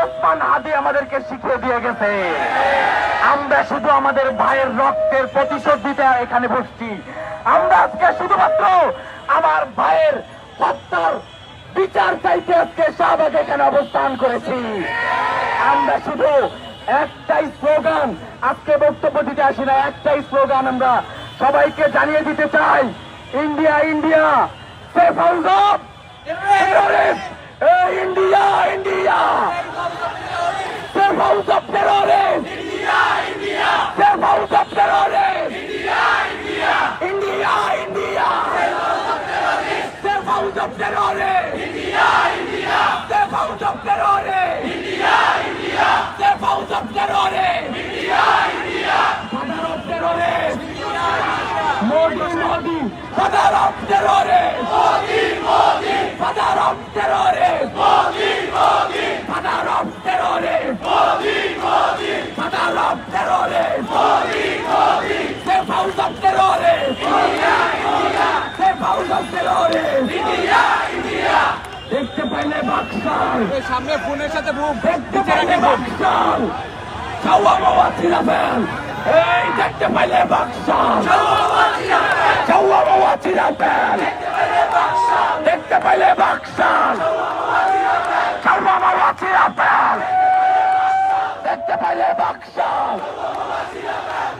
ওসমান হাদি আমাদেরকে শিখিয়ে দিয়ে গেছে। আমরা শুধু আমাদের ভাইয়ের রক্তের প্রতিশোধ দিতে এখানে বসছি। আমরা আজকে শুধুমাত্র আমার ভাইয়ের হত্যার বিচার চাইতে আজকে শাহবাগে এখানে অবস্থান করেছি। আমরা শুধু একটাই স্লোগান, আজকে বক্তব্য দিতে আসি না, একটাই স্লোগান আমরা সবাইকে জানিয়ে দিতে চাই, India India safe house of terrorist, India India safe house of terrorist, safe house of terrorist, India India safe house of terrorist, safe house of terrorist, safe house of terrorist, father of terrorist, Modi Modi father of terrorist, Modi Modi father of terrorist, Modi Modi father of terrorist, Modi Modi father of terrorist, Modi Modi safe house of terrorist, India India safe house of terrorist, India India দেখতে পাইলে বাক্সাল সামনে ফোনের সাথে দেখতে পাইলে বাক্সাল চাওয়া বাবা চিরাবেন, এই দেখতে পাইলে বাক্সাল চাওয়া বাবা চিরাবেন, দেখতে পাইলে বাক্সাল চাওয়া বাবা চিরাবেন, দেখতে পাইলে বাক্সাল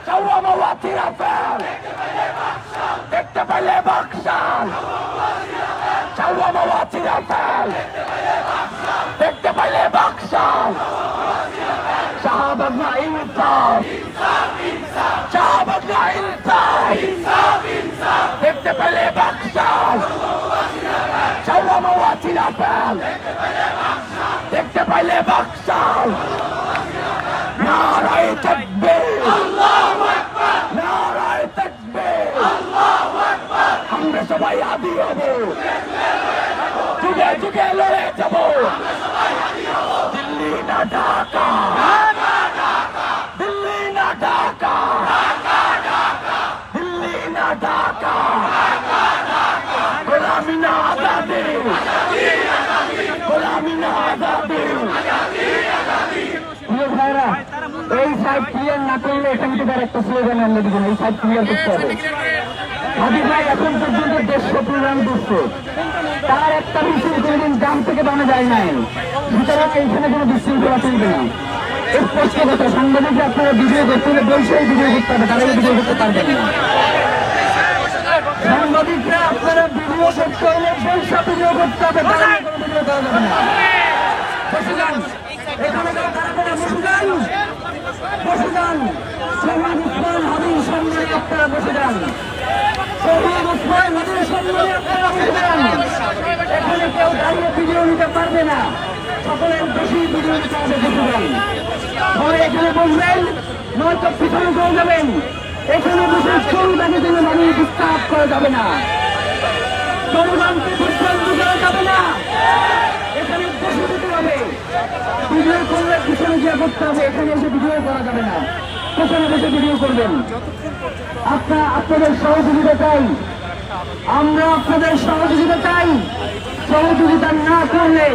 চাওয়া বাবা চিরাবেন, দেখতে পাইলে বাক্সাল চাওয়া বাবা চিরাবেন, দেখতে পাইলে বাক্সাল শাহবাগ না ইনসাফ, শাহবাগ না ইনসাফ, দেখতে পেলে বাক্সাল চাওয়া মাওয়া চিরাবেন, দেখতে পাইলে বাক্সাল নারায়ে তাকবীর, নারায়ে তাকবীর, আমরা সবাই আদি হব, যুগে যুগে লড়ে যাব, দিল্লি না ঢাকা, দিল্লি না ঢাকা, দিল্লি না ঢাকা, গোলামি না আজাদি, গোলামি না আজাদি। ভাইরা এই সাইড ক্লিয়ার না করলে এখান থেকে একটা স্লোগান আমরা দিব, এই সাইড ক্লিয়ার করতে হবে। হাবিব ভাই এখন পর্যন্ত 150 প্রোগ্রাম করছে, তার একটা মিছিল কোনদিন গ্রাম থেকে বানা যায় নাই, সুতরাং এইখানে কোনো বিশৃঙ্খলা চলবে না। স্পষ্ট কথা, সাংবাদিকরা আপনারা ভিডিও করতে হলে বলছেই ভিডিও করতে হবে, তারা ভিডিও করতে পারবেন না। সাংবাদিকরা আপনারা ভিডিও করতে হলে বলছে ভিডিও করতে হবে, তারা কোনো ভিডিও করা যাবে না। বসে যান, এখানে তারা করে বসে যান, বসে যান, শহীদ ওসমান হাদির সম্মানে আপনারা বসে যান, শহীদ ওসমান হাদির সম্মানে আপনারা বসে যান। এখানে কেউ দাঁড়িয়ে ভিডিও নিতে পারবে না, সকলের বেশি ভিডিও নিতে হবে, বসে যান। পরে এখানে বসবেন, নয়তো পিছনে চলে যাবেন। এখানে বসে চলুটাকে যেন মানুষ ডিস্টার্ব করা যাবে না, জনগণকে বিভ্রান্ত করা যাবে না, এখানে বসে দিতে হবে। ভিডিও করলে পিছনে গিয়ে করতে হবে, এখানে এসে ভিডিও করা যাবে না, পেছনে বসে ভিডিও করবেন। আপনাদের সহযোগিতা চাই, আমরা আপনাদের সহযোগিতা চাই। সহযোগিতা না করলে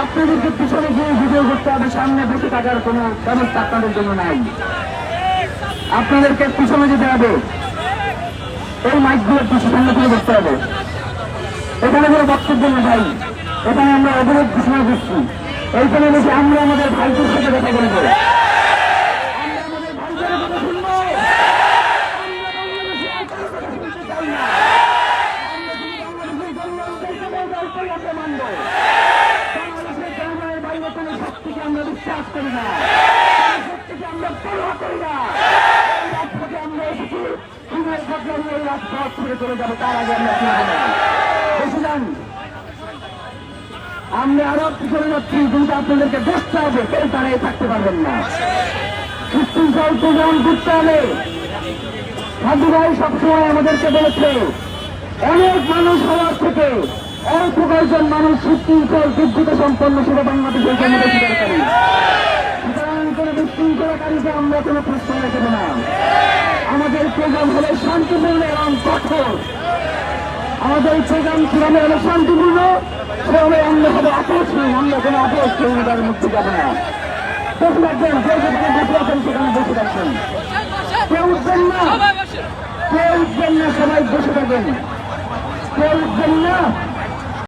আপনাদেরকে পিছনে গিয়ে ভিডিও করতে হবে, সামনে বসে থাকার কোনো ব্যবস্থা আপনাদের জন্য নাই। আপনাদেরকে পিছনে যেতে হবে, এই মাইকগুলোর পিছনে সামনে থেকে দেখতে হবে। এখানে কোনো বক্তব্য না ভাই, এখানে আমরা অবরোধ ঘোষণা করছি, এইখানে বসে আমরা আমাদের ভাইদের সাথে দেখা বলবো, আমরা বিশ্বাস করি না, আমরা পরোয়া করি না, আমরা এসেছি রাজপথ ছেড়ে চলে যাবো, তার আগে আমরা বসে যান। আমরা আরো পিছনে যাচ্ছি, কিন্তু আপনাদেরকে বসতে হবে, কেউ দাঁড়িয়ে থাকতে পারবেন না, সুশৃঙ্খল প্রোগ্রাম করতে হবে। হাজি ভাই সবসময় আমাদেরকে বলেছে, অনেক মানুষ হওয়ার থেকে অল্প কয়েকজন মানুষ সুশৃঙ্খল যোগ্যতা সম্পন্ন সেটা বাংলাদেশের জন্য দরকারি। সুতরাং কোনো বিশৃঙ্খলাকারীকে আমরা কোনো প্রশ্ন রেখেব না। আমাদের প্রোগ্রাম হলে শান্তিপূর্ণ এবং কঠোর, আমাদের প্রোগ্রাম কিভাবে হলে শান্তিপূর্ণ সেভাবে আমরা সবাই আপোষ নেই, আমরা কোনো আপোষ তার মুক্তি যাবো না। বসে থাকবেন, যে যেখানে বসে আছেন সেখানে বসে থাকবেন, কেউ উঠবেন না, কেউ উঠবেন না, সবাই বসে থাকবেন, কেউ উঠবেন না।